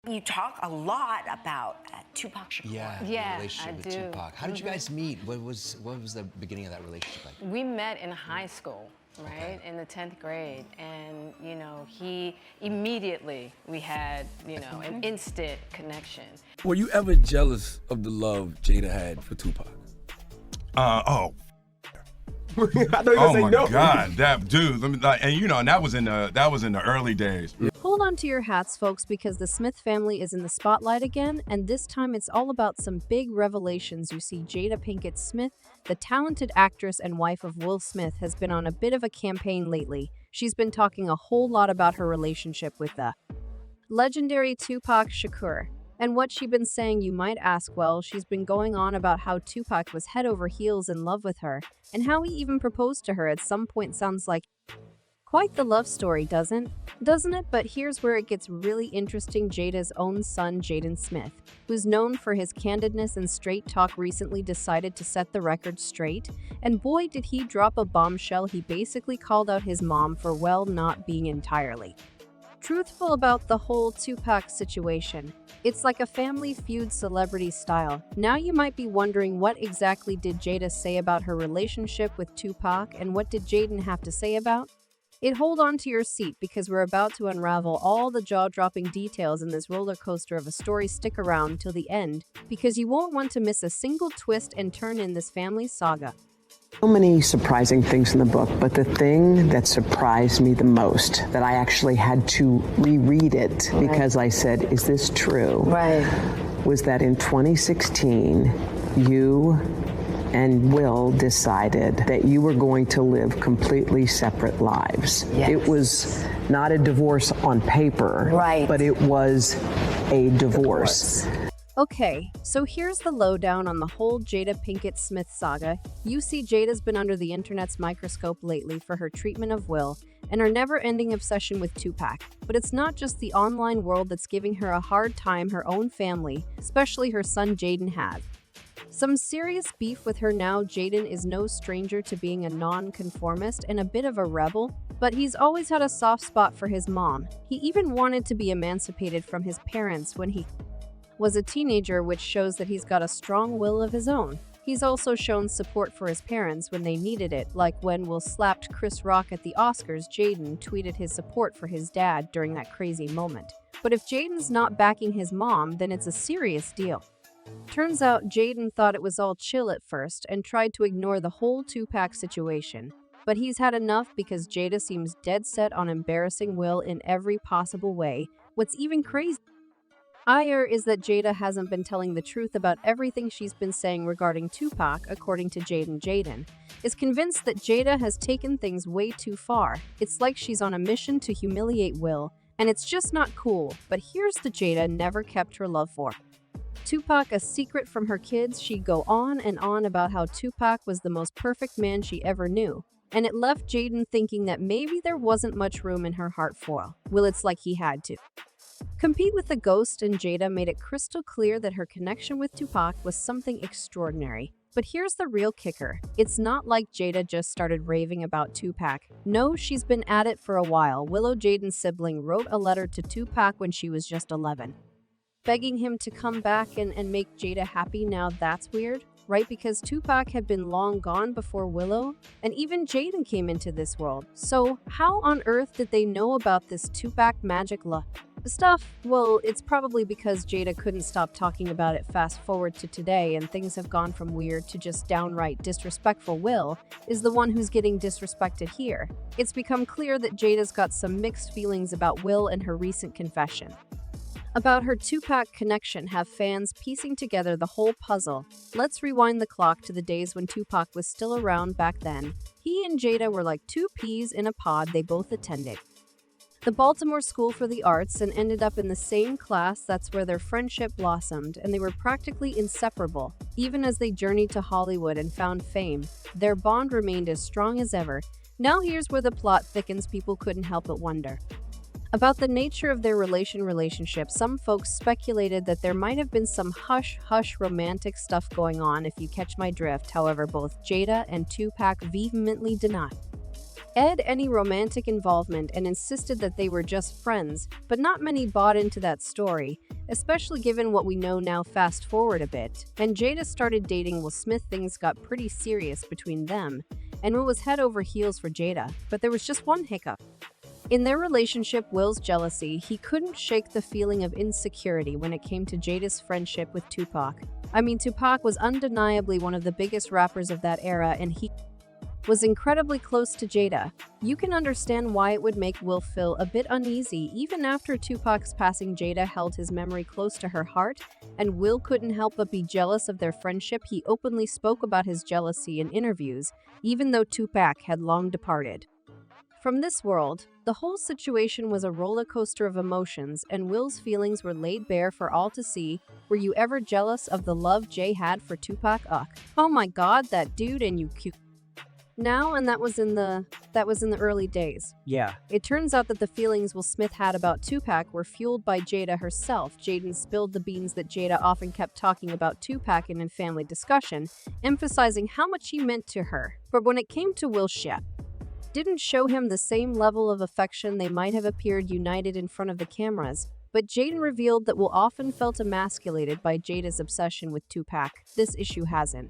You talk a lot about Tupac Shakur. Yeah, Yeah, the relationship I with do. Tupac. How did you guys meet? What was the beginning of that relationship like? We met in high school, right? Okay. In the 10th grade. And, he immediately, we had, an instant connection. Were you ever jealous of the love Jada had for Tupac? Oh I thought you were gonna say my no. God, that dude. And that was in the early days. Hold on to your hats, folks, because the Smith family is in the spotlight again, and this time it's all about some big revelations. You see, Jada Pinkett Smith, the talented actress and wife of Will Smith, has been on a bit of a campaign lately. She's been talking a whole lot about her relationship with the legendary Tupac Shakur. And what she's been saying, you might ask. Well, she's been going on about how Tupac was head over heels in love with her, and how he even proposed to her at some point. Sounds like quite the love story, doesn't it? But here's where it gets really interesting. Jada's own son, Jaden Smith, who's known for his candidness and straight talk, recently decided to set the record straight. And boy, did he drop a bombshell. He basically called out his mom for, well, not being entirely truthful about the whole Tupac situation. It's like a family feud, celebrity style. Now you might be wondering, what exactly did Jada say about her relationship with Tupac, and what did Jaden have to say about it? Hold on to your seat, because we're about to unravel all the jaw-dropping details in this roller coaster of a story. Stick around till the end, because you won't want to miss a single twist and turn in this family saga. So many surprising things in the book, but the thing that surprised me the most, that I actually had to reread it because I said, is this true? Right. Was that in 2016, you and Will decided that you were going to live completely separate lives. Yes. It was not a divorce on paper, Right. but it was a divorce. Okay, so here's the lowdown on the whole Jada Pinkett Smith saga. You see, Jada's been under the internet's microscope lately for her treatment of Will and her never-ending obsession with Tupac. But it's not just the online world that's giving her a hard time. Her own family, especially her son Jaden, have some serious beef with her now. Jaden is no stranger to being a non-conformist and a bit of a rebel, but he's always had a soft spot for his mom. He even wanted to be emancipated from his parents when he was a teenager, which shows that he's got a strong will of his own. He's also shown support for his parents when they needed it, like when Will slapped Chris Rock at the Oscars. Jaden tweeted his support for his dad during that crazy moment. But if Jaden's not backing his mom, then it's a serious deal. Turns out Jaden thought it was all chill at first and tried to ignore the whole Tupac situation. But he's had enough, because Jada seems dead set on embarrassing Will in every possible way. What's even crazier is that Jada hasn't been telling the truth about everything she's been saying regarding Tupac. According to Jaden, Jaden is convinced that Jada has taken things way too far. It's like she's on a mission to humiliate Will, and it's just not cool. But here's the Jada never kept her love for Tupac a secret from her kids. She'd go on and on about how Tupac was the most perfect man she ever knew, and it left Jaden thinking that maybe there wasn't much room in her heart for Will. It's like he had to compete with the ghost, and Jada made it crystal clear that her connection with Tupac was something extraordinary. But here's the real kicker. It's not like Jada just started raving about Tupac. No, she's been at it for a while. Willow, Jaden's sibling, wrote a letter to Tupac when she was just 11, begging him to come back and make Jada happy. Now that's weird, right? Because Tupac had been long gone before Willow, and even Jaden came into this world. So how on earth did they know about this Tupac magic stuff? Well, it's probably because Jada couldn't stop talking about it. Fast forward to today, and things have gone from weird to just downright disrespectful. Will is the one who's getting disrespected here. It's become clear that Jada's got some mixed feelings about Will and her recent confession about her Tupac connection have fans piecing together the whole puzzle. Let's rewind the clock to the days when Tupac was still around. Back then, he and Jada were like two peas in a pod. They both attended the Baltimore School for the Arts and ended up in the same class. That's where their friendship blossomed, and they were practically inseparable. Even as they journeyed to Hollywood and found fame, their bond remained as strong as ever. Now here's where the plot thickens. People couldn't help but wonder about the nature of their relationship. Some folks speculated that there might have been some hush-hush romantic stuff going on, if you catch my drift. However, both Jada and Tupac vehemently deny Ed any romantic involvement and insisted that they were just friends, but not many bought into that story, especially given what we know now. Fast forward a bit, and Jada started dating Will Smith. Things got pretty serious between them, and Will was head over heels for Jada, but there was just one hiccup. In their relationship, Will's jealousy, he couldn't shake the feeling of insecurity when it came to Jada's friendship with Tupac. Tupac was undeniably one of the biggest rappers of that era, and he was incredibly close to Jada. You can understand why it would make Will feel a bit uneasy. Even after Tupac's passing, Jada held his memory close to her heart, and Will couldn't help but be jealous of their friendship. He openly spoke about his jealousy in interviews, even though Tupac had long departed from this world. The whole situation was a roller coaster of emotions, and Will's feelings were laid bare for all to see. Were you ever jealous of the love Jay had for Tupac? Oh my god, that dude, and you cute. Now, and that was in the early days. Yeah. It turns out that the feelings Will Smith had about Tupac were fueled by Jada herself. Jaden spilled the beans that Jada often kept talking about Tupac in a family discussion, emphasizing how much he meant to her. But when it came to Will, she didn't show him the same level of affection. They might have appeared united in front of the cameras, but Jaden revealed that Will often felt emasculated by Jada's obsession with Tupac. This issue hasn't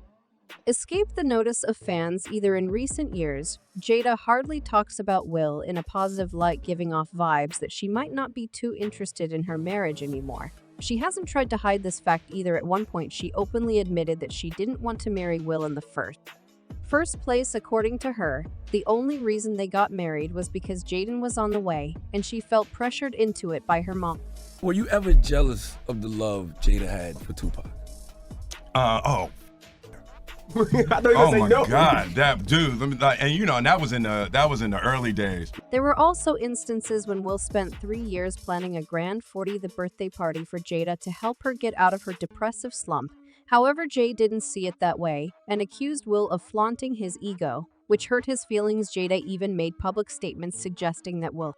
escaped the notice of fans either. In recent years, Jada hardly talks about Will in a positive light, giving off vibes that she might not be too interested in her marriage anymore. She hasn't tried to hide this fact either. At one point, she openly admitted that she didn't want to marry Will in the first place. According to her, the only reason they got married was because Jaden was on the way, and she felt pressured into it by her mom. Were you ever jealous of the love Jada had for Tupac? Oh. I thought you were gonna Oh say my no. God, that dude. And that was in the early days. There were also instances when Will spent 3 years planning a grand 40th birthday party for Jada to help her get out of her depressive slump. However, Jay didn't see it that way and accused Will of flaunting his ego, which hurt his feelings. Jada even made public statements suggesting that Will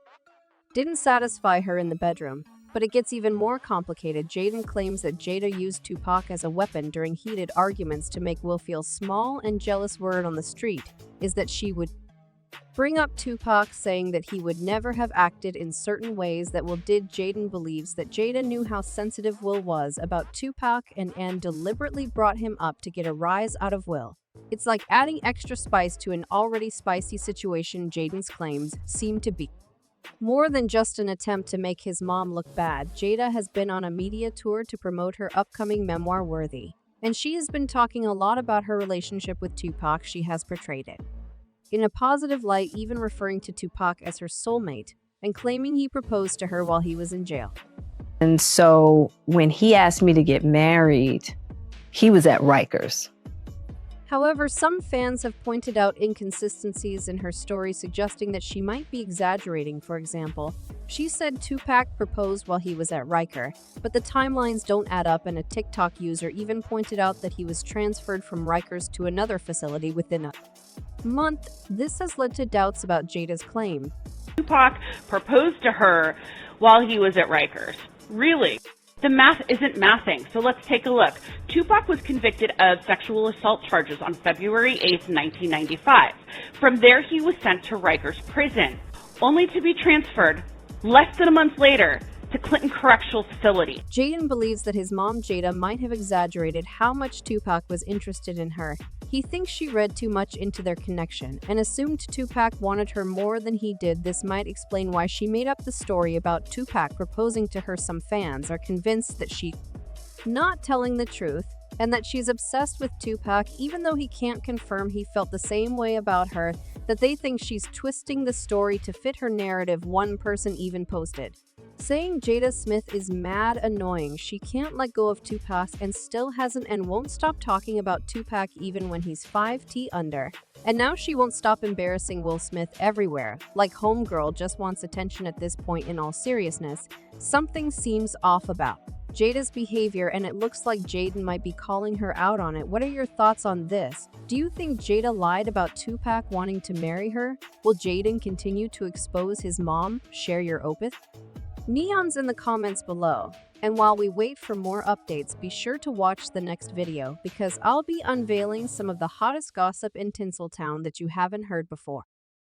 didn't satisfy her in the bedroom. But it gets even more complicated. Jaden claims that Jada used Tupac as a weapon during heated arguments to make Will feel small and jealous. Word on the street is that she would bring up Tupac, saying that he would never have acted in certain ways that Will did. Jaden believes that Jada knew how sensitive Will was about Tupac and deliberately brought him up to get a rise out of Will. It's like adding extra spice to an already spicy situation. Jaden's claims seem to be more than just an attempt to make his mom look bad. Jada has been on a media tour to promote her upcoming memoir, Worthy, and she has been talking a lot about her relationship with Tupac. She has portrayed it in a positive light, even referring to Tupac as her soulmate and claiming he proposed to her while he was in jail. And so when he asked me to get married, he was at Rikers. However, some fans have pointed out inconsistencies in her story, suggesting that she might be exaggerating. For example, she said Tupac proposed while he was at Riker, but the timelines don't add up, and a TikTok user even pointed out that he was transferred from Rikers to another facility within a month. This has led to doubts about Jada's claim. Tupac proposed to her while he was at Rikers. Really? The math isn't mathing, so let's take a look. Tupac was convicted of sexual assault charges on February 8, 1995. From there, he was sent to Rikers Prison, only to be transferred less than a month later to Clinton Correctional Facility. Jaden believes that his mom, Jada, might have exaggerated how much Tupac was interested in her. He thinks she read too much into their connection and assumed Tupac wanted her more than he did. This might explain why she made up the story about Tupac proposing to her. Some fans are convinced that she's not telling the truth and that she's obsessed with Tupac, even though he can't confirm he felt the same way about her, that they think she's twisting the story to fit her narrative. One person even posted saying Jada Smith is mad annoying. She can't let go of Tupac and still hasn't and won't stop talking about Tupac even when he's 5T under. And now she won't stop embarrassing Will Smith everywhere. Like homegirl just wants attention at this point. In all seriousness, something seems off about Jada's behavior, and it looks like Jaden might be calling her out on it. What are your thoughts on this? Do you think Jada lied about Tupac wanting to marry her? Will Jaden continue to expose his mom? Share your opinion neons in the comments below. And while we wait for more updates, be sure to watch the next video because I'll be unveiling some of the hottest gossip in Tinseltown that you haven't heard before.